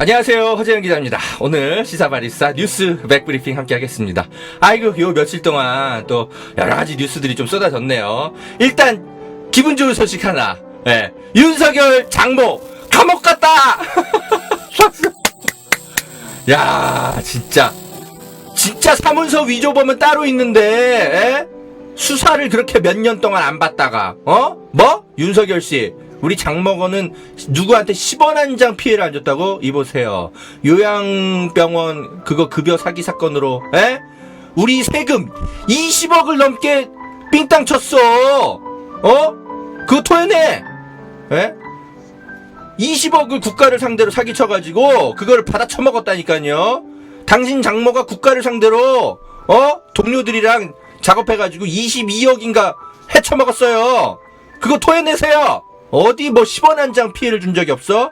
안녕하세요, 허재영 기자입니다. 오늘 시사바리스타 뉴스 백브리핑 함께 하겠습니다. 아이고, 요 며칠 동안 또 여러가지 뉴스들이 좀 쏟아졌네요. 일단 기분 좋은 소식 하나. 네. 윤석열 장모 감옥 갔다. 야, 진짜 사문서 위조범은 따로 있는데 수사를 그렇게 몇 년 동안 안 받다가 윤석열 씨, 우리 장모거는 누구한테 10원 한 장 피해를 안 줬다고? 이보세요. 요양병원 그거 급여 사기 사건으로 우리 세금 20억을 넘게 삥땅 쳤어. 그거 토해내. 20억을 국가를 상대로 사기쳐가지고 그거를 받아 처먹었다니까요. 당신 장모가 국가를 상대로 동료들이랑 작업해가지고 22억인가 해쳐먹었어요. 그거 토해내세요. 어디 10원 한 장 피해를 준 적이 없어?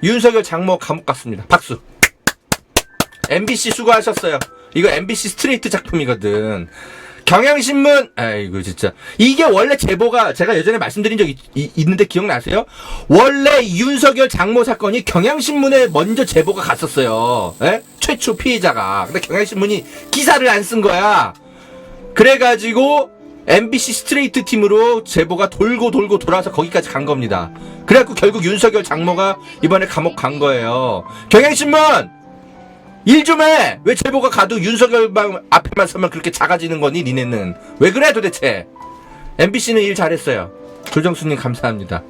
윤석열 장모 감옥 갔습니다. 박수. MBC 수고하셨어요. 이거 MBC 스트레이트 작품이거든. 경향신문, 아이고 진짜 이게 원래 제보가 제가 예전에 말씀드린 적이 있는데 기억나세요? 원래 윤석열 장모 사건이 경향신문에 먼저 제보가 갔었어요. 최초 피해자가. 근데 경향신문이 기사를 안 쓴 거야. 그래가지고 MBC 스트레이트 팀으로 제보가 돌고 돌아서 거기까지 간 겁니다. 그래갖고 결국 윤석열 장모가 이번에 감옥 간 거예요. 경향신문! 일 좀 해! 왜 제보가 가도 윤석열 앞에만 서면 그렇게 작아지는 거니, 니네는? 왜 그래, 도대체? MBC는 일 잘했어요. 조정수님 감사합니다.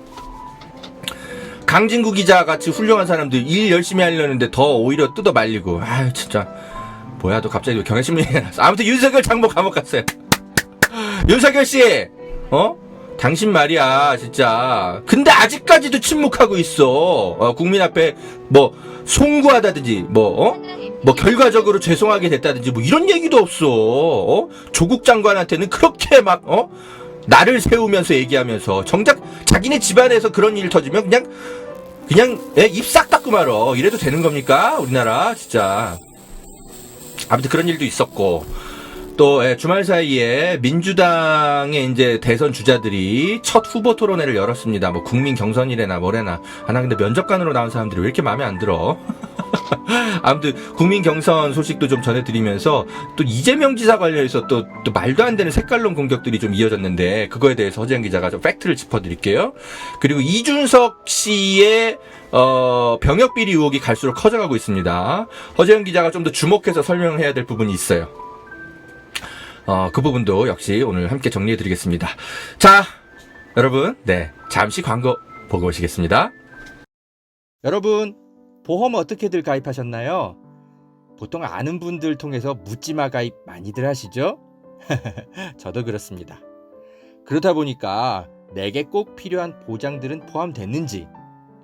강진구 기자 같이 훌륭한 사람들 일 열심히 하려는데 더 오히려 뜯어 말리고. 아유, 진짜. 뭐야, 또 갑자기 경향신문이 나왔어. 아무튼 윤석열 장모 감옥 갔어요. 윤석열 씨, 당신 말이야, 진짜. 근데 아직까지도 침묵하고 있어. 국민 앞에 송구하다든지, 결과적으로 죄송하게 됐다든지, 이런 얘기도 없어. 조국 장관한테는 그렇게 나를 세우면서 얘기하면서, 정작 자기네 집안에서 그런 일 터지면 그냥, 입 싹 닫고 말어. 이래도 되는 겁니까? 우리나라, 진짜. 아무튼 그런 일도 있었고. 또 주말 사이에 민주당의 이제 대선 주자들이 첫 후보 토론회를 열었습니다. 국민 경선이래나 뭐래나. 나 근데 면접관으로 나온 사람들이 왜 이렇게 마음에 안 들어? 아무튼 국민 경선 소식도 좀 전해드리면서 또 이재명 지사 관련해서 또 말도 안 되는 색깔론 공격들이 좀 이어졌는데 그거에 대해서 허재영 기자가 좀 팩트를 짚어드릴게요. 그리고 이준석 씨의 병역 비리 의혹이 갈수록 커져가고 있습니다. 허재영 기자가 좀 더 주목해서 설명해야 될 부분이 있어요. 그 부분도 역시 오늘 함께 정리해드리겠습니다. 자, 여러분, 잠시 광고 보고 오시겠습니다. 여러분, 보험 어떻게들 가입하셨나요? 보통 아는 분들 통해서 묻지마 가입 많이들 하시죠? 저도 그렇습니다. 그러다 보니까 내게 꼭 필요한 보장들은 포함됐는지,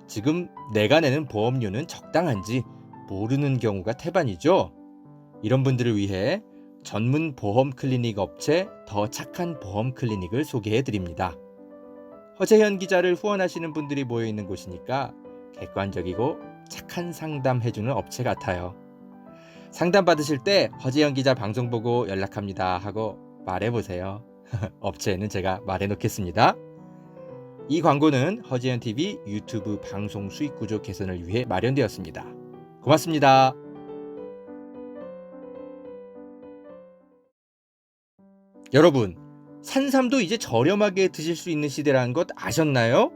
지금 내가 내는 보험료는 적당한지 모르는 경우가 태반이죠. 이런 분들을 위해 전문 보험 클리닉 업체 더 착한 보험 클리닉을 소개해드립니다. 허재현 기자를 후원하시는 분들이 모여있는 곳이니까 객관적이고 착한 상담해주는 업체 같아요. 상담 받으실 때 허재현 기자 방송 보고 연락합니다 하고 말해보세요. 업체에는 제가 말해놓겠습니다. 이 광고는 허재현TV 유튜브 방송 수익 구조 개선을 위해 마련되었습니다. 고맙습니다. 여러분, 산삼도 이제 저렴하게 드실 수 있는 시대라는 것 아셨나요?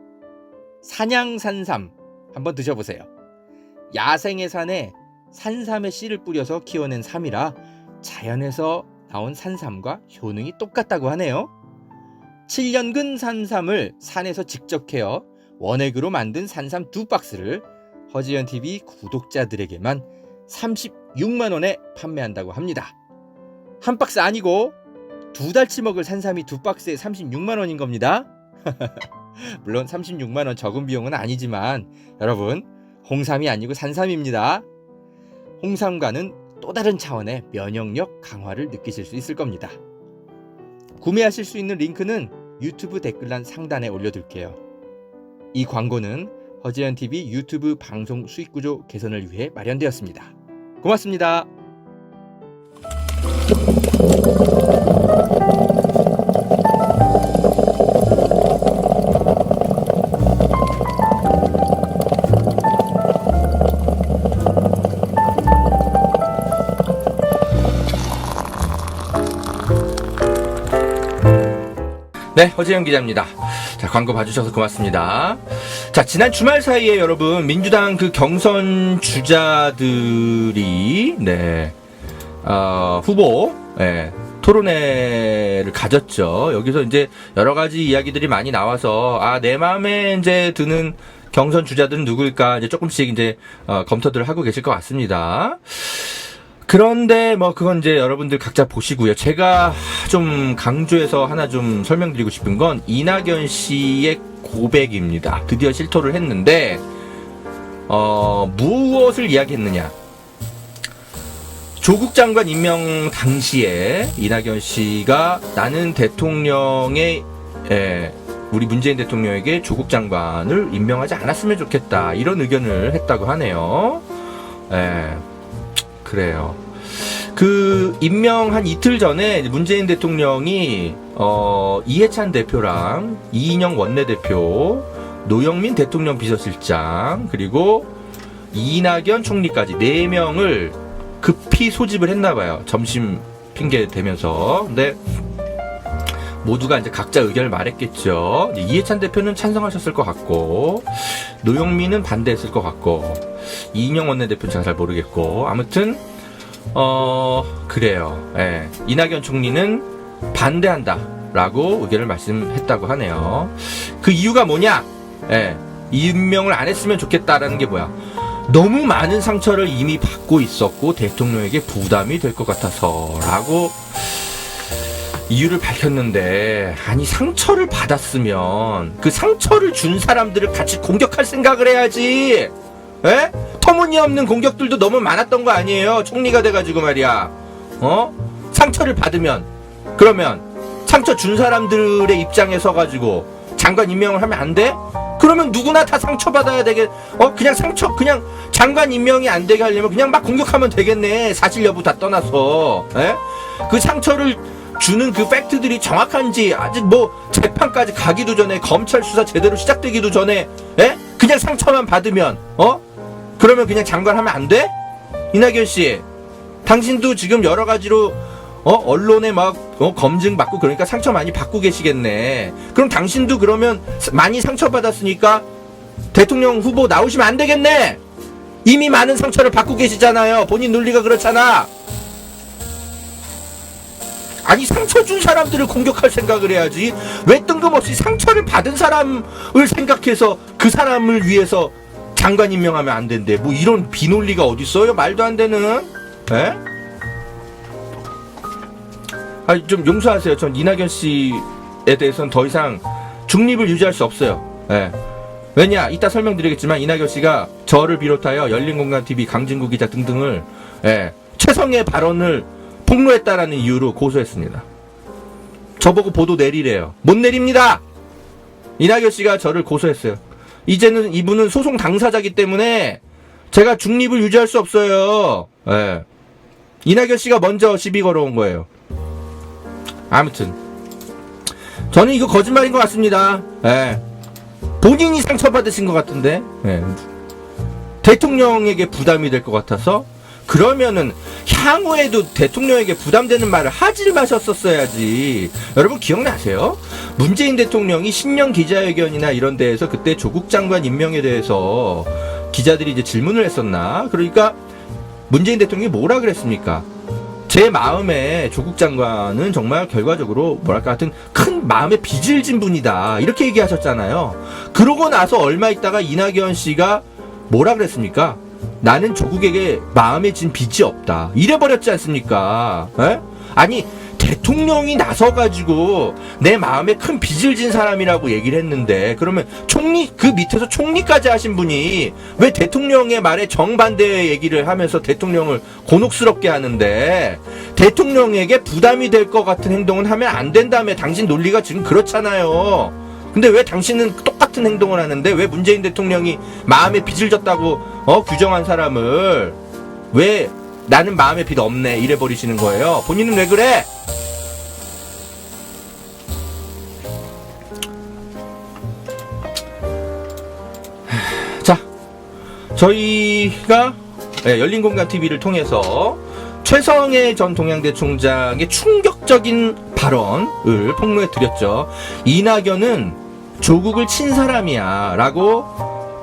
산양산삼 한번 드셔보세요. 야생의 산에 산삼의 씨를 뿌려서 키워낸 삼이라 자연에서 나온 산삼과 효능이 똑같다고 하네요. 7년근 산삼을 산에서 직접 캐어 원액으로 만든 산삼 2박스를 허지연TV 구독자들에게만 36만 원에 판매한다고 합니다. 한 박스 아니고 2달치 먹을 산삼이 2박스에 36만 원인 겁니다. 물론 36만 원 적은 비용은 아니지만 여러분, 홍삼이 아니고 산삼입니다. 홍삼과는 또 다른 차원의 면역력 강화를 느끼실 수 있을 겁니다. 구매하실 수 있는 링크는 유튜브 댓글란 상단에 올려둘게요. 이 광고는 허재현TV 유튜브 방송 수익구조 개선을 위해 마련되었습니다. 고맙습니다. 네, 허재영 기자입니다. 자, 광고 봐주셔서 고맙습니다. 자, 지난 주말 사이에 여러분, 민주당 그 경선 주자들이, 네, 후보, 토론회를 가졌죠. 여기서 이제 여러 가지 이야기들이 많이 나와서, 내 마음에 이제 드는 경선 주자들은 누구일까, 이제 조금씩 이제, 검토들을 하고 계실 것 같습니다. 그런데 뭐 그건 이제 여러분들 각자 보시고요. 제가 좀 강조해서 하나 좀 설명드리고 싶은 건 이낙연 씨의 고백입니다. 드디어 실토를 했는데 무엇을 이야기했느냐. 조국 장관 임명 당시에 이낙연 씨가 나는 대통령의 우리 문재인 대통령에게 조국 장관을 임명하지 않았으면 좋겠다. 이런 의견을 했다고 하네요. 그래요. 그 임명한 이틀 전에 문재인 대통령이 이해찬 대표랑 이인영 원내대표, 노영민 대통령 비서실장, 그리고 이낙연 총리까지 4명을 급히 소집을 했나봐요. 점심 핑계 대면서. 근데 모두가 이제 각자 의견을 말했겠죠. 이해찬 대표는 찬성하셨을 것 같고, 노영민은 반대했을 것 같고, 이인영 원내대표는 제가 잘 모르겠고, 아무튼 그래요. 이낙연 총리는 반대한다 라고 의견을 말씀했다고 하네요. 그 이유가 뭐냐? 임명을 안 했으면 좋겠다라는 게 뭐야? 너무 많은 상처를 이미 받고 있었고 대통령에게 부담이 될 것 같아서 라고 이유를 밝혔는데, 아니 상처를 받았으면 그 상처를 준 사람들을 같이 공격할 생각을 해야지. 터무니없는 공격들도 너무 많았던 거 아니에요? 총리가 돼가지고 말이야. 상처를 받으면, 그러면 상처 준 사람들의 입장에 서가지고 장관 임명을 하면 안 돼? 그러면 누구나 다 상처받아야 되겠, 그냥 그냥 장관 임명이 안 되게 하려면 그냥 막 공격하면 되겠네. 사실 여부 다 떠나서. 그 상처를 주는 그 팩트들이 정확한지, 아직 뭐 재판까지 가기도 전에, 검찰 수사 제대로 시작되기도 전에, 그냥 상처만 받으면, 그러면 그냥 장관하면 안 돼? 이낙연 씨, 당신도 지금 여러 가지로 언론에 막 검증받고 그러니까 상처 많이 받고 계시겠네. 그럼 당신도 그러면 많이 상처받았으니까 대통령 후보 나오시면 안 되겠네. 이미 많은 상처를 받고 계시잖아요. 본인 논리가 그렇잖아. 아니 상처 준 사람들을 공격할 생각을 해야지. 왜 뜬금없이 상처를 받은 사람을 생각해서 그 사람을 위해서 장관 임명하면 안 된대. 뭐 이런 비논리가 어딨어요? 말도 안 되는. 좀 용서하세요. 전 이낙연 씨에 대해서는 더 이상 중립을 유지할 수 없어요. 왜냐? 이따 설명드리겠지만 이낙연 씨가 저를 비롯하여 열린공간TV 강진구 기자 등등을 최성의 발언을 폭로했다라는 이유로 고소했습니다. 저보고 보도 내리래요. 못 내립니다. 이낙연 씨가 저를 고소했어요. 이제는 이분은 소송 당사자기 때문에 제가 중립을 유지할 수 없어요. 이낙연 씨가 먼저 시비 걸어온 거예요. 아무튼 저는 이거 거짓말인 것 같습니다. 본인이 상처받으신 것 같은데, 대통령에게 부담이 될 것 같아서. 그러면은 향후에도 대통령에게 부담되는 말을 하질 마셨었어야지. 여러분 기억나세요? 문재인 대통령이 신년 기자회견이나 이런 데에서 그때 조국 장관 임명에 대해서 기자들이 이제 질문을 했었나? 그러니까 문재인 대통령이 뭐라 그랬습니까? 제 마음에 조국 장관은 정말 결과적으로 뭐랄까 하여튼 큰 마음에 빚을 진 분이다. 이렇게 얘기하셨잖아요. 그러고 나서 얼마 있다가 이낙연 씨가 뭐라 그랬습니까? 나는 조국에게 마음에 진 빚이 없다. 이래버렸지 않습니까? 아니 대통령이 나서가지고 내 마음에 큰 빚을 진 사람이라고 얘기를 했는데, 그러면 총리, 그 밑에서 총리까지 하신 분이 왜 대통령의 말에 정반대 얘기를 하면서 대통령을 곤혹스럽게 하는데, 대통령에게 부담이 될 것 같은 행동은 하면 안 된다며. 당신 논리가 지금 그렇잖아요. 근데 왜 당신은 똑같은 행동을 하는데, 왜 문재인 대통령이 마음에 빚을 졌다고 규정한 사람을 왜 나는 마음에 빚 없네 이래 버리시는 거예요. 본인은 왜 그래? 자, 저희가 열린공간TV를 통해서 최성해 전 동양대 총장의 충격적인 발언을 폭로해 드렸죠. 이낙연은 조국을 친 사람이야 라고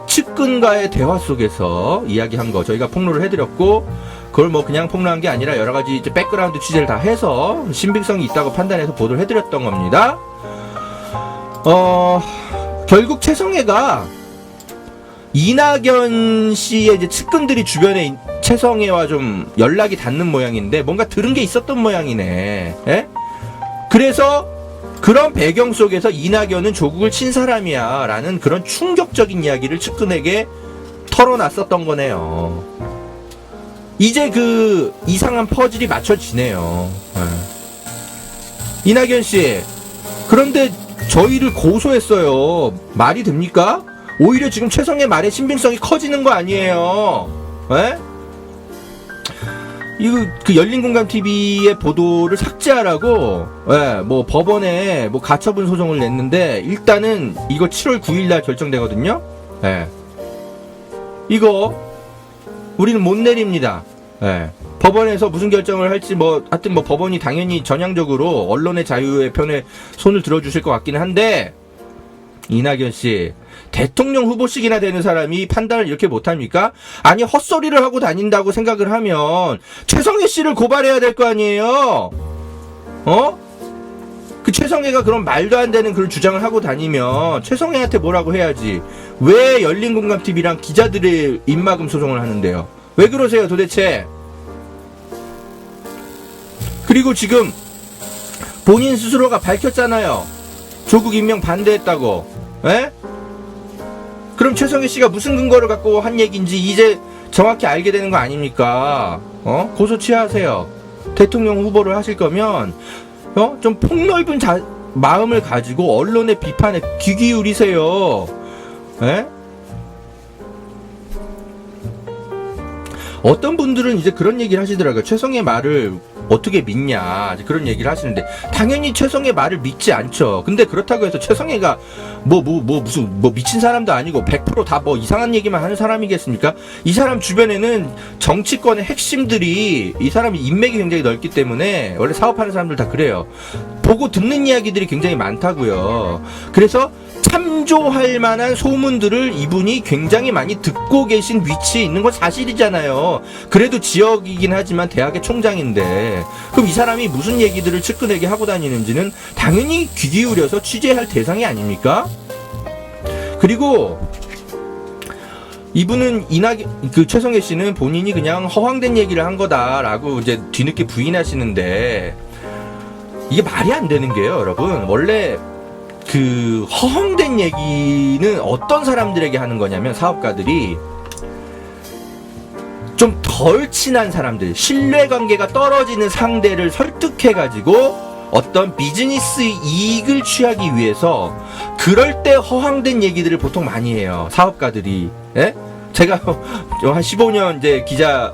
측근과의 대화 속에서 이야기한 거 저희가 폭로를 해드렸고, 그걸 뭐 그냥 폭로한 게 아니라 여러 가지 이제 백그라운드 취재를 다 해서 신빙성이 있다고 판단해서 보도를 해드렸던 겁니다. 결국 최성해가 이낙연 씨의 이제 측근들이 주변에 최성해와 좀 연락이 닿는 모양인데 뭔가 들은 게 있었던 모양이네. 에? 그래서 그런 배경 속에서 이낙연은 조국을 친 사람이야 라는 그런 충격적인 이야기를 측근에게 털어놨었던 거네요. 이제 그 이상한 퍼즐이 맞춰지네요. 이낙연 씨, 그런데 저희를 고소했어요. 말이 됩니까? 오히려 지금 최성해 말의 신빙성이 커지는 거 아니에요? 에? 이거 그 열린공감TV의 보도를 삭제하라고 뭐 법원에 뭐 가처분 소송을 냈는데, 일단은 이거 7월 9일날 결정되거든요. 이거 우리는 못 내립니다. 법원에서 무슨 결정을 할지 하여튼 법원이 당연히 전향적으로 언론의 자유의 편에 손을 들어주실 것 같기는 한데, 이낙연 씨, 대통령 후보식이나 되는 사람이 판단을 이렇게 못합니까? 아니, 헛소리를 하고 다닌다고 생각을 하면 최성해 씨를 고발해야 될 거 아니에요? 그 최성해가 그런 말도 안 되는 그런 주장을 하고 다니면 최성해한테 뭐라고 해야지. 왜 열린공감TV랑 기자들의 입막음 소송을 하는데요? 왜 그러세요 도대체? 그리고 지금 본인 스스로가 밝혔잖아요. 조국 임명 반대했다고. 에? 그럼 최성해 씨가 무슨 근거를 갖고 한 얘기인지 이제 정확히 알게 되는 거 아닙니까? 고소 취하하세요. 대통령 후보를 하실 거면 좀 폭넓은 마음을 가지고 언론의 비판에 귀 기울이세요. 에? 어떤 분들은 이제 그런 얘기를 하시더라고요. 최성해 말을 어떻게 믿냐, 그런 얘기를 하시는데, 당연히 최성해 말을 믿지 않죠. 근데 그렇다고 해서 최성해가 무슨 미친 사람도 아니고 100% 다 이상한 얘기만 하는 사람이겠습니까? 이 사람 주변에는 정치권의 핵심들이, 이 사람이 인맥이 굉장히 넓기 때문에, 원래 사업하는 사람들 다 그래요. 보고 듣는 이야기들이 굉장히 많다고요. 그래서 참조할 만한 소문들을 이분이 굉장히 많이 듣고 계신 위치에 있는 건 사실이잖아요. 그래도 지역이긴 하지만 대학의 총장인데, 그럼 이 사람이 무슨 얘기들을 측근에게 하고 다니는지는 당연히 귀 기울여서 취재할 대상이 아닙니까? 그리고 이분은 최성해 씨는 본인이 그냥 허황된 얘기를 한 거다라고 이제 뒤늦게 부인하시는데, 이게 말이 안 되는 게요, 여러분. 원래 그 허황된 얘기는 어떤 사람들에게 하는 거냐면, 사업가들이 좀 덜 친한 사람들, 신뢰관계가 떨어지는 상대를 설득해가지고 어떤 비즈니스 이익을 취하기 위해서 그럴 때 허황된 얘기들을 보통 많이 해요, 사업가들이. 예? 제가 한 15년 이제 기자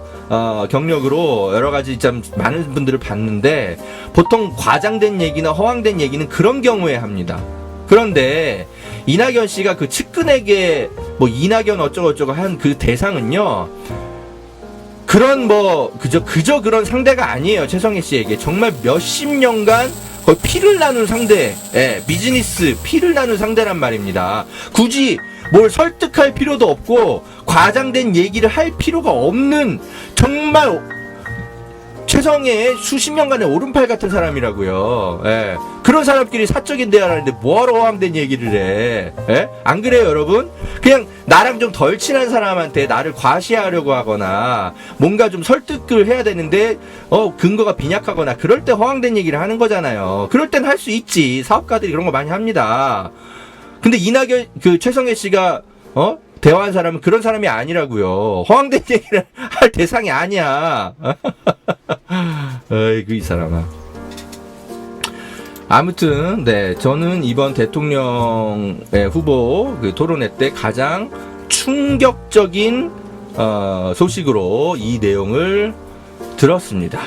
경력으로 여러 가지 참 많은 분들을 봤는데, 보통 과장된 얘기나 허황된 얘기는 그런 경우에 합니다. 그런데 이낙연 씨가 그 측근에게 이낙연 어쩌고저쩌고 한 그 대상은요, 그런 그저 그런 상대가 아니에요. 최성해 씨에게 정말 몇십 년간 거의 피를 나눈 상대, 비즈니스 피를 나눈 상대란 말입니다. 굳이 뭘 설득할 필요도 없고 과장된 얘기를 할 필요가 없는, 정말 최성해의 수십 년간의 오른팔 같은 사람이라고요. 그런 사람끼리 사적인 대화를 하는데 뭐하러 허황된 얘기를 해? 안 그래요, 여러분? 그냥 나랑 좀 덜 친한 사람한테 나를 과시하려고 하거나 뭔가 좀 설득을 해야 되는데 근거가 빈약하거나 그럴 때 허황된 얘기를 하는 거잖아요. 그럴 땐 할 수 있지. 사업가들이 그런 거 많이 합니다. 근데 최성해 씨가 대화한 사람은 그런 사람이 아니라고요. 허황된 얘기를 할 대상이 아니야. 어이구, 이 사람아. 아무튼 저는 이번 대통령 후보 그 토론회 때 가장 충격적인 소식으로 이 내용을 들었습니다.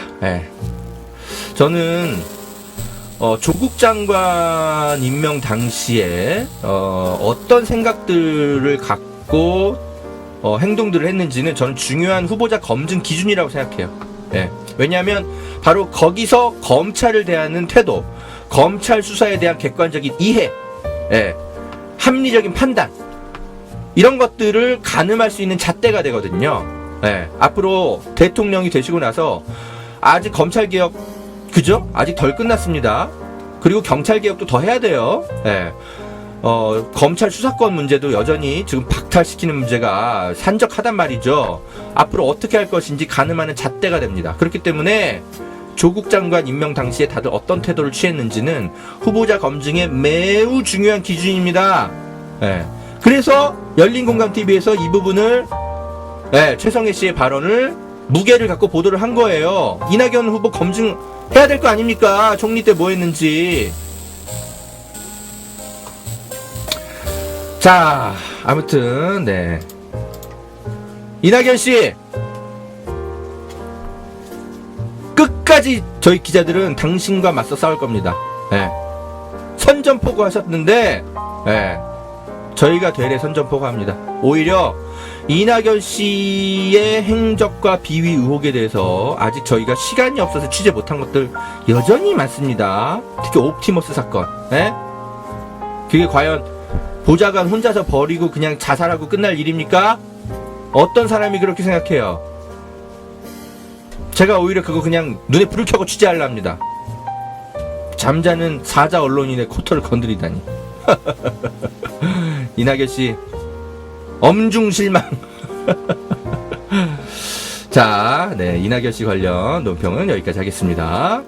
저는 조국 장관 임명 당시에 어떤 생각들을 갖고 행동들을 했는지는 저는 중요한 후보자 검증 기준이라고 생각해요. 예. 왜냐하면 바로 거기서 검찰을 대하는 태도, 검찰 수사에 대한 객관적인 이해, 예. 합리적인 판단, 이런 것들을 가늠할 수 있는 잣대가 되거든요. 예. 앞으로 대통령이 되시고 나서 아직 검찰개혁, 그죠? 아직 덜 끝났습니다. 그리고 경찰개혁도 더 해야 돼요. 예. 검찰 수사권 문제도 여전히 지금 박탈시키는 문제가 산적하단 말이죠. 앞으로 어떻게 할 것인지 가늠하는 잣대가 됩니다. 그렇기 때문에 조국 장관 임명 당시에 다들 어떤 태도를 취했는지는 후보자 검증에 매우 중요한 기준입니다. 예. 그래서 열린공감TV에서 이 부분을, 예, 최성애 씨의 발언을 무게를 갖고 보도를 한 거예요. 이낙연 후보 검증해야 될 거 아닙니까? 총리 때 뭐 했는지. 자, 아무튼, 네. 이낙연 씨! 끝까지 저희 기자들은 당신과 맞서 싸울 겁니다. 네. 선전포고 하셨는데, 네. 저희가 되레 선전포고 합니다. 오히려, 이낙연 씨의 행적과 비위 의혹에 대해서 아직 저희가 시간이 없어서 취재 못한 것들 여전히 많습니다. 특히 옵티머스 사건. 네? 그게 과연 보좌관 혼자서 버리고 그냥 자살하고 끝날 일입니까? 어떤 사람이 그렇게 생각해요? 제가 오히려 그거 그냥 눈에 불을 켜고 취재하려 합니다. 잠자는 사자 언론인의 코털을 건드리다니. 이낙연 씨, 엄중 실망. 자, 네, 이낙연 씨 관련 논평은 여기까지 하겠습니다.